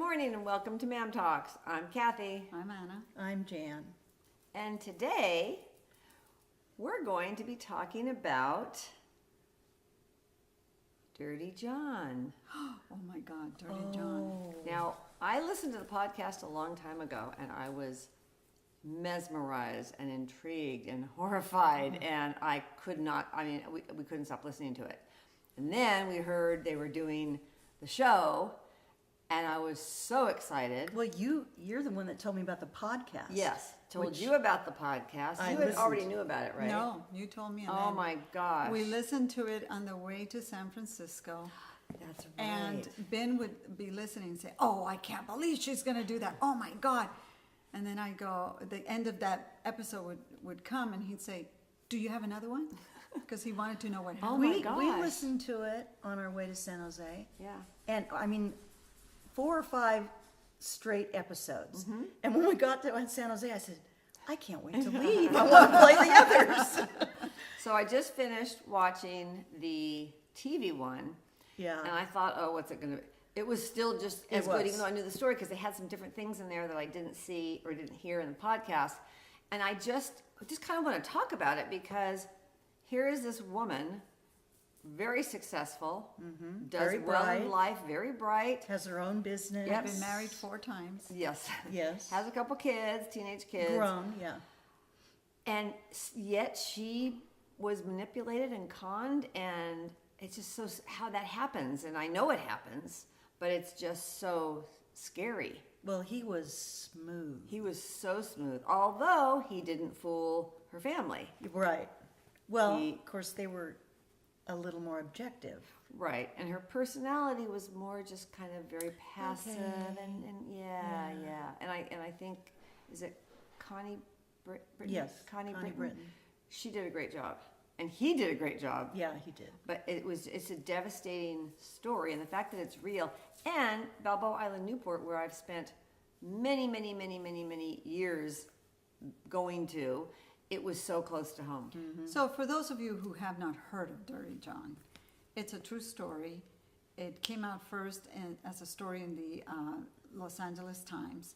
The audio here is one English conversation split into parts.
morning and welcome to Ma'am Talks. I'm Kathy. I'm Anna. I'm Jan. And today we're going to be talking about Dirty John. Oh my God, Dirty John. Now, I listened to the podcast a long time ago and I was mesmerized and intrigued and horrified and I we couldn't stop listening to it. And then we heard they were doing the show and I was so excited. Well, you're the one that told me about the podcast. Yes, told you about the podcast. You had already knew about it, right? No, you told me. And Oh my gosh. We listened to it on the way to San Francisco. That's right. And Ben would be listening and say, "Oh, I can't believe she's going to do that. Oh my God." And then I go, the end of that episode would come and he'd say, "Do you have another one?" Because he wanted to know what happened. Oh my gosh. We listened to it on our way to San Jose. Yeah. And 4 or 5 straight episodes. Mm-hmm. And when we got to San Jose, I said, I can't wait to leave. I want to play the others. So I just finished watching the TV one. Yeah. And I thought, oh, what's it going to be? It was still just as good, even though I knew the story, because they had some different things in there that I didn't see or didn't hear in the podcast. And I just kind of want to talk about it because here is this woman, very successful, does Very well in bright. life, very bright. Has her own business. Yep. Been married 4 times. Yes. Yes. Has a couple kids, teenage kids. Grown, yeah. And yet she was manipulated and conned, and it's just so how that happens. And I know it happens, but it's just so scary. Well, he was smooth. He was so smooth, although he didn't fool her family. Right. Well, of course, they were a little more objective. Right, and her personality was more just kind of very passive, and yeah. And I think, is it Connie Britton? Yes, Connie Britton. Britton. She did a great job, and he did a great job. Yeah, he did. But it's a devastating story, and the fact that it's real. And Balboa Island, Newport, where I've spent many years going to, it was so close to home. Mm-hmm. So for those of you who have not heard of Dirty John, it's a true story. It came out first as a story in the Los Angeles Times.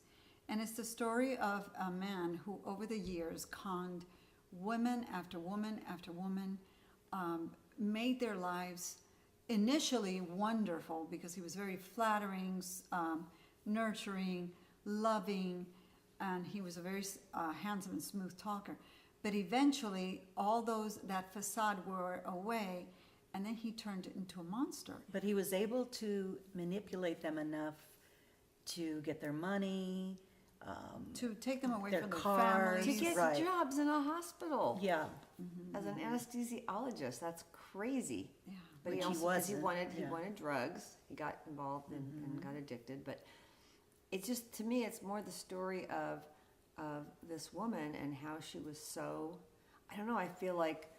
And it's the story of a man who over the years conned woman after woman after woman, made their lives initially wonderful because he was very flattering, nurturing, loving, and he was a very handsome and smooth talker. But eventually, all that facade wore away, and then he turned into a monster. But he was able to manipulate them enough to get their money, To take them away their from their cars. To families. get Right. jobs in a hospital yeah. as an anesthesiologist, that's crazy. Yeah. But Which he he also, 'cause he wasn't, wanted drugs. He got involved and got addicted. But it's just, to me, it's more the story of this woman and how she was so, I don't know, I feel like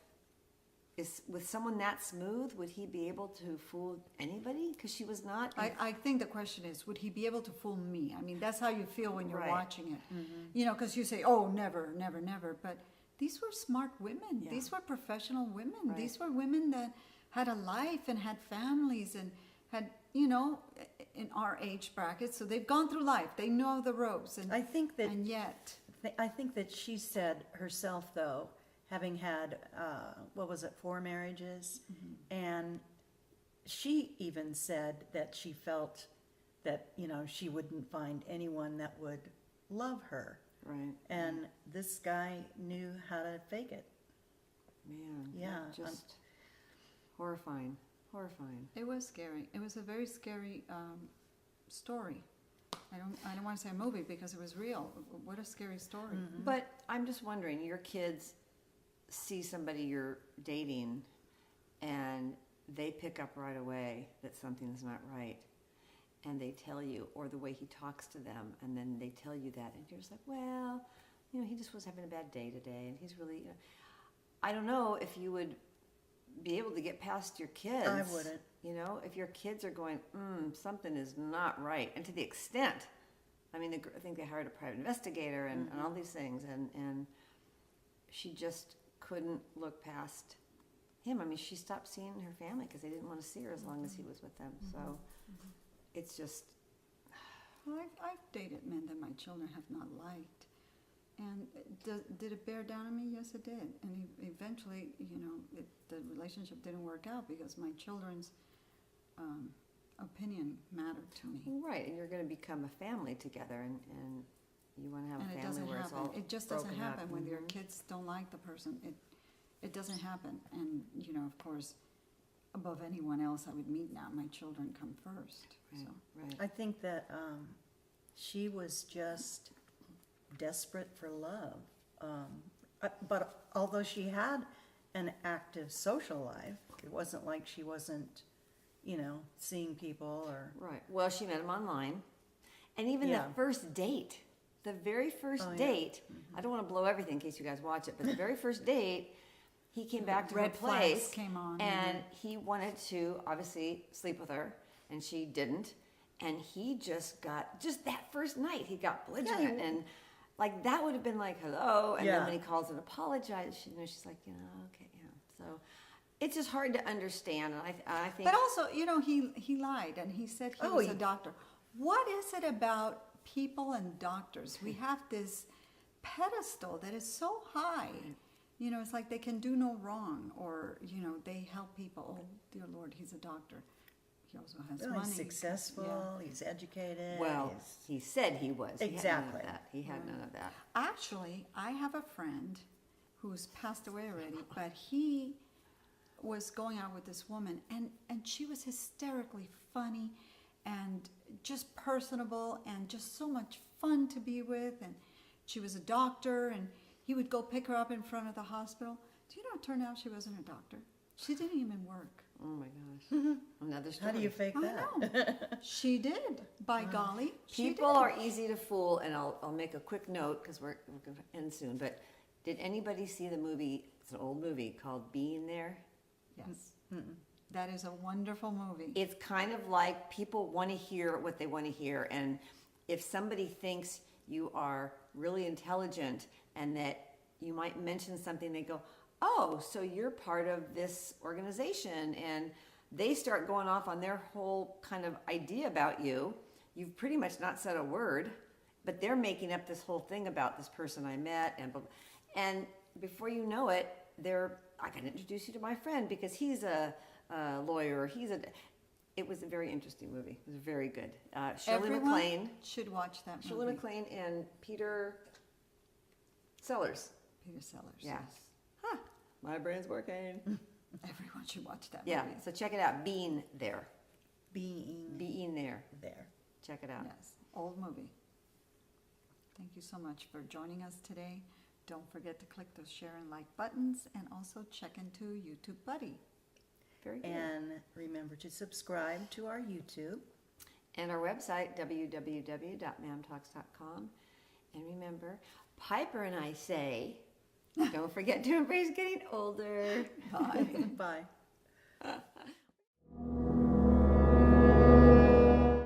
with someone that smooth, would he be able to fool anybody? Because she was not. I think the question is, would he be able to fool me? I mean, that's how you feel when you're Right. watching it. You know, because you say, oh, never, never, never. But these were smart women. Yeah. These were professional women. Right. These were women that had a life and had families and had, in our age bracket. So they've gone through life. They know the ropes. And I think that and yet, I think that she said herself, though, having had, 4 marriages, and she even said that she felt that, she wouldn't find anyone that would love her. Right. And this guy knew how to fake it. Man. Yeah, Just horrifying. Horrifying. it was scary. It was a very scary story. I don't want to say a movie because it was real. What a scary story. But I'm just wondering, your kids see somebody you're dating and they pick up right away that something's not right, and they tell you, or the way he talks to them, and then they tell you that, and you're just like, well, he just was having a bad day today, and he's really, I don't know if you would be able to get past your kids. I wouldn't. If your kids are going, something is not right, and to the extent, I think they hired a private investigator and all these things, and she just couldn't look past him. She stopped seeing her family because they didn't want to see her as long as he was with them. So it's just, Well, I've dated men that my children have not liked. And did it bear down on me? Yes, it did. And eventually, the relationship didn't work out because my children's opinion mattered to me. Right, and you're going to become a family together, and you want to have And a it family doesn't where it's happen. all It just doesn't broken up. happen when your Mhm. kids don't like the person. It doesn't happen. And, of course, above anyone else I would meet now, my children come first. Right, So right. I think that she was just desperate for love. But although she had an active social life, it wasn't like she wasn't, seeing people or. Right. Well, she met him online. And even Yeah. the first date, the very first Oh, yeah. date, I don't want to blow everything in case you guys watch it, but the very first date, he came back to her red flags place came on. and he wanted to obviously sleep with her, and she didn't. And he just that first night, he got belligerent. And like, that would have been like, hello. And then Yeah. when he calls and apologizes, she's like, okay, yeah. So it's just hard to understand. And I think. But also, he lied and he said he was a doctor. What is it about people and doctors? We have this pedestal that is so high. It's like they can do no wrong, or, they help people. Oh, dear Lord, he's a doctor. He also has Well, money. he's successful, Yeah. he's educated. Well, he said he was. Exactly. He had none of that. Actually, I have a friend who's passed away already, but he was going out with this woman, and she was hysterically funny and just personable and just so much fun to be with. And she was a doctor, and he would go pick her up in front of the hospital. Do you know, it turned out she wasn't a doctor. She didn't even work. Oh my gosh. Another story. How do you fake I that? know. She did. By golly, she People did. are easy to fool, and I'll make a quick note because we're going to end soon. But did anybody see the movie? It's an old movie called Being There. Yes. That is a wonderful movie. It's kind of like people want to hear what they want to hear, and if somebody thinks you are really intelligent and that you might mention something, they go, oh, so you're part of this organization, and they start going off on their whole kind of idea about you. You've pretty much not said a word, but they're making up this whole thing about this person I met, and blah, blah. And before you know it, I can introduce you to my friend because he's a lawyer. It was a very interesting movie. It was very good. Shirley Everyone MacLaine. should watch that movie. Shirley MacLaine and Peter Sellers. Peter Sellers. Yeah. Yes. Huh. My brain's working. Everyone should watch that Yeah. movie. So check it out. Being There. Being Being There. there. Check it out. Yes, old movie. Thank you so much for joining us today. Don't forget to click those share and like buttons, and also check into YouTube Buddy. Very good. And remember to subscribe to our YouTube. And our website, www.mamtalks.com. And remember, Piper and I say, don't forget to embrace getting older. Bye. Bye.